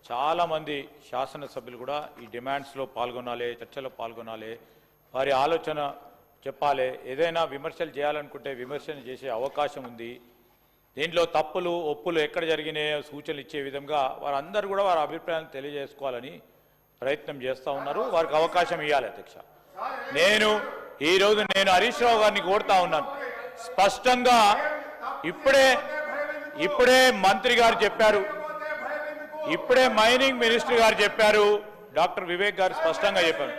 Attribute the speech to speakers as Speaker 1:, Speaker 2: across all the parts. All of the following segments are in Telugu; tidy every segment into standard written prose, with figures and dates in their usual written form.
Speaker 1: చాలామంది శాసనసభ్యులు కూడా ఈ డిమాండ్స్లో పాల్గొనాలి, చర్చలో పాల్గొనాలి, వారి ఆలోచన చెప్పాలి, ఏదైనా విమర్శలు చేయాలనుకుంటే విమర్శలు చేసే అవకాశం ఉంది. దీంట్లో తప్పులు ఒప్పులు ఎక్కడ జరిగినాయో సూచనలు ఇచ్చే విధంగా వారందరూ కూడా వారి అభిప్రాయాన్ని తెలియజేసుకోవాలని ప్రయత్నం చేస్తూ ఉన్నారు. వారికి అవకాశం ఇవ్వాలి. అధ్యక్ష, ఈరోజు నేను హరీష్ రావు గారిని కోరుతా ఉన్నాను, స్పష్టంగా ఇప్పుడే మంత్రి గారు చెప్పారు, ఇప్పుడే మైనింగ్ మినిస్టర్ గారు చెప్పారు, డాక్టర్ వివేక్ గారు స్పష్టంగా చెప్పారు,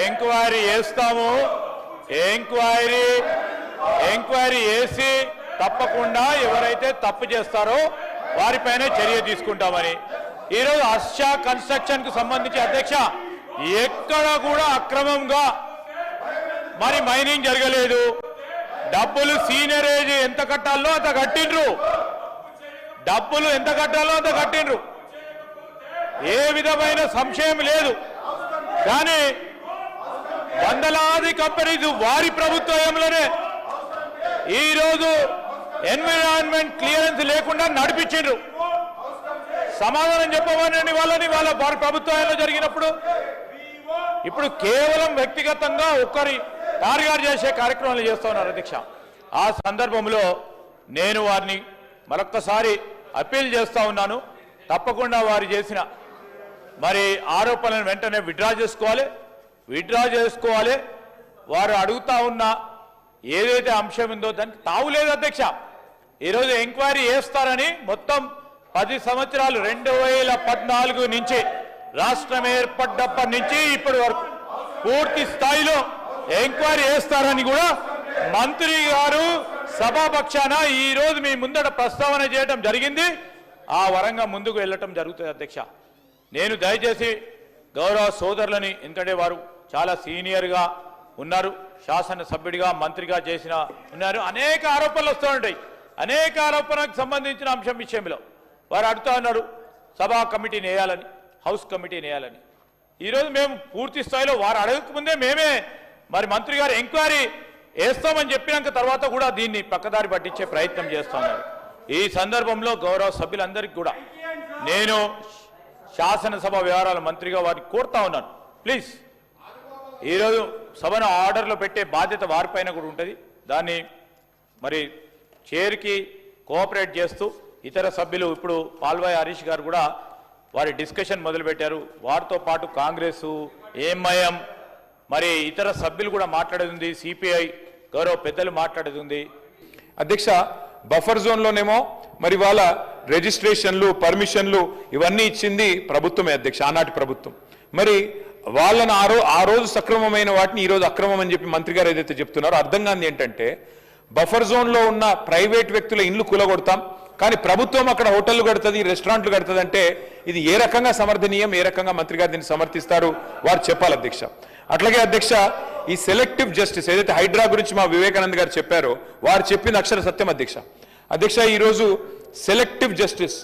Speaker 1: ఎంక్వైరీ చేస్తాము, ఎంక్వైరీ చేసి తప్పకుండా ఎవరైతే తప్పు చేస్తారో వారిపైనే చర్య తీసుకుంటామని. ఈరోజు హర్ష కన్స్ట్రక్షన్ కు సంబంధించి అధ్యక్ష ఎక్కడ కూడా అక్రమంగా మరి మైనింగ్ జరగలేదు. డబ్బులు సీనియరేజ్ ఎంత కట్టాలో అంత కట్టిండ్రు, డబ్బులు ఎంత కట్టాలో అంత కట్టిండ్రు, ఏ విధమైన సంశయం లేదు. కానీ వందలాది కంపెనీలు వారి ప్రభుత్వంలోనే ఈరోజు ఎన్విరాన్మెంట్ క్లియరెన్స్ లేకుండా నడిపించిండ్రు. సమాధానం చెప్పమని వాళ్ళని వాళ్ళ ప్రభుత్వంలో జరిగినప్పుడు ఇప్పుడు కేవలం వ్యక్తిగతంగా ఒక్కరి టార్గెట్ చేసే కార్యక్రమాలు చేస్తూ ఉన్నారు. అధ్యక్ష, ఆ సందర్భంలో నేను వారిని మరొక్కసారి అప్పీల్ చేస్తూ ఉన్నాను, తప్పకుండా వారు చేసిన మరి ఆరోపణలను వెంటనే విత్డ్రా చేసుకోవాలి. వారు అడుగుతా ఉన్న ఏదైతే అంశం ఉందో దానికి తావులేదు. అధ్యక్ష, ఈరోజు ఎంక్వైరీ చేస్తారని మొత్తం 10 సంవత్సరాలు 2014 నుంచి రాష్ట్రం ఏర్పడ్డప్పటి నుంచి ఇప్పటి వరకు పూర్తి స్థాయిలో ఎంక్వైరీ చేస్తారని కూడా మంత్రి గారు సభాపక్షాన ఈరోజు మీ ముందట ప్రస్తావన చేయడం జరిగింది. ఆ వరంగా ముందుకు వెళ్ళటం జరుగుతుంది. అధ్యక్ష, నేను దయచేసి గౌరవ సోదరులని, ఎందుకంటే వారు చాలా సీనియర్గా ఉన్నారు, శాసనసభ్యుడిగా మంత్రిగా ఉన్నారు, అనేక ఆరోపణలు వస్తూ ఉంటాయి. అనేక ఆరోపణలకు సంబంధించిన అంశం విషయంలో వారు అడుగుతా ఉన్నారు సభా కమిటీని వేయాలని, హౌస్ కమిటీని వేయాలని. ఈరోజు మేము పూర్తి స్థాయిలో వారు అడగకముందే మేమే మరి మంత్రి గారు ఎంక్వైరీ వేస్తామని చెప్పినాక తర్వాత కూడా దీన్ని పక్కదారి పట్టించే ప్రయత్నం చేస్తున్నారు. ఈ సందర్భంలో గౌరవ సభ్యులందరికీ కూడా నేను శాసనసభ వ్యవహారాల మంత్రిగా వారిని కోరుతా ఉన్నాను, ప్లీజ్ ఈరోజు సభను ఆర్డర్లో పెట్టే బాధ్యత వారిపైన కూడా ఉంటుంది. దాన్ని మరి చైర్కి కోఆపరేట్ చేస్తూ ఇతర సభ్యులు ఇప్పుడు పాల్వాయి హరీష్ గారు కూడా వారి డిస్కషన్ మొదలుపెట్టారు. వారితో పాటు కాంగ్రెస్, ఎంఐఎం మరి ఇతర సభ్యులు కూడా మాట్లాడేది, సిపిఐ గౌరవ పెద్దలు మాట్లాడేది ఉంది.
Speaker 2: అధ్యక్ష, బఫర్ జోన్లోనేమో మరి వాళ్ళ రిజిస్ట్రేషన్లు, పర్మిషన్లు ఇవన్నీ ఇచ్చింది ప్రభుత్వమే అధ్యక్ష, ఆనాటి ప్రభుత్వం. మరి వాళ్ళని ఆ రోజు సక్రమమైన వాటిని ఈరోజు అక్రమం అని చెప్పి మంత్రి గారు ఏదైతే చెప్తున్నారో అర్థం కాని ఏంటంటే, బఫర్ జోన్లో ఉన్న ప్రైవేట్ వ్యక్తుల ఇండ్లు కూలగొడతాం, కానీ ప్రభుత్వం అక్కడ హోటళ్లు కడుతుంది, రెస్టారెంట్లు కడుతుంది అంటే ఇది ఏ రకంగా సమర్థనీయం, ఏ రకంగా మంత్రి గారు దీన్ని సమర్థిస్తారు వారు చెప్పాలి అధ్యక్ష. అట్లాగే అధ్యక్ష, ఈ సెలెక్టివ్ జస్టిస్ ఏదైతే హైడ్రా గురించి మా వివేకానంద్ గారు చెప్పారో వారు చెప్పిన అక్షర సత్యం అధ్యక్ష. ఈరోజు సెలెక్టివ్ జస్టిస్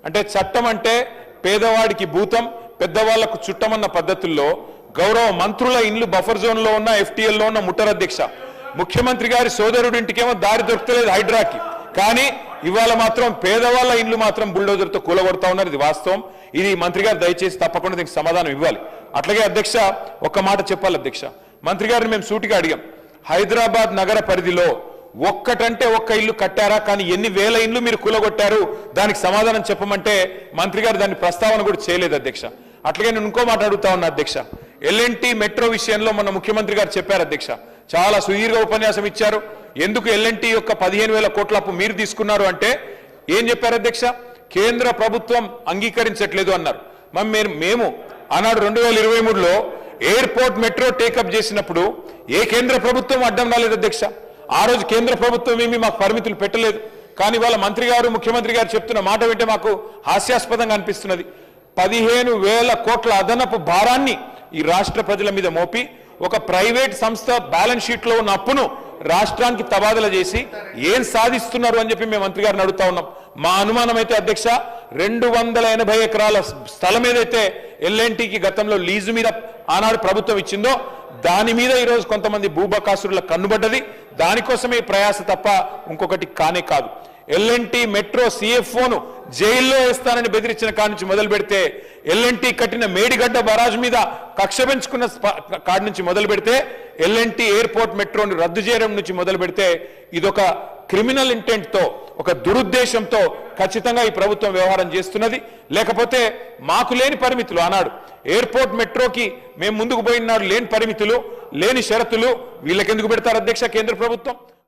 Speaker 2: అంటే చట్టం అంటే పేదవాడికి భూతం, పెద్దవాళ్లకు చుట్టమన్న పద్ధతుల్లో గౌరవ మంత్రుల ఇండ్లు బఫర్ జోన్లో ఉన్న, ఎఫ్టీఎల్లో ఉన్న ముట్టరు అధ్యక్ష. ముఖ్యమంత్రి గారి సోదరుడింటికేమో దారి దొరకలేదు హైడ్రాకి, కానీ ఇవాళ మాత్రం పేదవాళ్ళ ఇండ్లు మాత్రం బుల్డోజర్తో కూలగొడతా ఉన్నారు. ఇది వాస్తవం. ఇది మంత్రి గారు దయచేసి తప్పకుండా దీనికి సమాధానం ఇవ్వాలి. అట్లాగే అధ్యక్ష, ఒక్క మాట చెప్పాలి అధ్యక్ష, మంత్రి గారిని మేము సూటిగా అడిగాం, హైదరాబాద్ నగర పరిధిలో ఒక్కటంటే ఒక్క ఇల్లు కట్టారా, కానీ ఎన్ని వేల ఇండ్లు మీరు కూలగొట్టారు దానికి సమాధానం చెప్పమంటే మంత్రి గారు దాని ప్రస్తావన కూడా చేయలేదు అధ్యక్ష. అట్లాగే నేను ఇంకో మాట అడుగుతా ఉన్నా అధ్యక్ష, ఎల్ఎన్టీ మెట్రో విషయంలో మొన్న ముఖ్యమంత్రి గారు చెప్పారు అధ్యక్ష, చాలా సుదీర్ఘ ఉపన్యాసం ఇచ్చారు. ఎందుకు ఎల్ఎన్టీ యొక్క 15,000 కోట్ల అప్పు మీరు తీసుకున్నారు అంటే ఏం చెప్పారు అధ్యక్ష, కేంద్ర ప్రభుత్వం అంగీకరించట్లేదు అన్నారు. మేము ఆనాడు 2023లో ఎయిర్పోర్ట్ మెట్రో టేకప్ చేసినప్పుడు ఏ కేంద్ర ప్రభుత్వం అడ్డం రాలేదు అధ్యక్ష. ఆ రోజు కేంద్ర ప్రభుత్వం ఏమీ మాకు పరిమితులు పెట్టలేదు. కానీ వాళ్ళ మంత్రి గారు, ముఖ్యమంత్రి గారు చెప్తున్న మాట వింటే మాకు హాస్యాస్పదంగా అనిపిస్తున్నది. 15,000 కోట్ల అదనపు భారాన్ని ఈ రాష్ట్ర ప్రజల మీద మోపి ఒక ప్రైవేట్ సంస్థ బ్యాలెన్స్ షీట్ లో ఉన్న అప్పును రాష్ట్రానికి తబాదల చేసి ఏం సాధిస్తున్నారు అని చెప్పి మేము మంత్రి గారిని అడుగుతా ఉన్నాం. మా అనుమానం అయితే అధ్యక్ష, 280 ఎకరాల స్థలం ఏదైతే ఎల్ఎన్టీకి గతంలో లీజు మీద ఆనాడు ప్రభుత్వం ఇచ్చిందో దాని మీద ఈరోజు కొంతమంది భూబకాసురుల కన్నుబడ్డది. దానికోసమే ప్రయాస తప్ప ఇంకొకటి కానే కాదు. ఎల్ఎన్టీ మెట్రో సిఎఫ్ఓను జైల్లో వేస్తానని బెదిరించిన కాడి నుంచి మొదలు పెడితే, ఎల్ఎన్టీ కట్టిన మేడిగడ్డ బరాజ్ మీద కక్ష పెంచుకున్న కాడి నుంచి మొదలు పెడితే, ఎల్ఎన్టీ ఎయిర్పోర్ట్ మెట్రోని రద్దు చేయడం నుంచి మొదలు పెడితే, ఇదొక క్రిమినల్ ఇంటెంట్ తో, ఒక దురుద్దేశంతో ఖచ్చితంగా ఈ ప్రభుత్వం వ్యవహారం చేస్తున్నది. లేకపోతే మాకు లేని పరిమితులు, ఆనాడు ఎయిర్పోర్ట్ మెట్రోకి మేము ముందుకు పోయినాడు లేని పరిమితులు, లేని షరతులు వీళ్ళకెందుకు పెడతారు అధ్యక్ష కేంద్ర ప్రభుత్వం?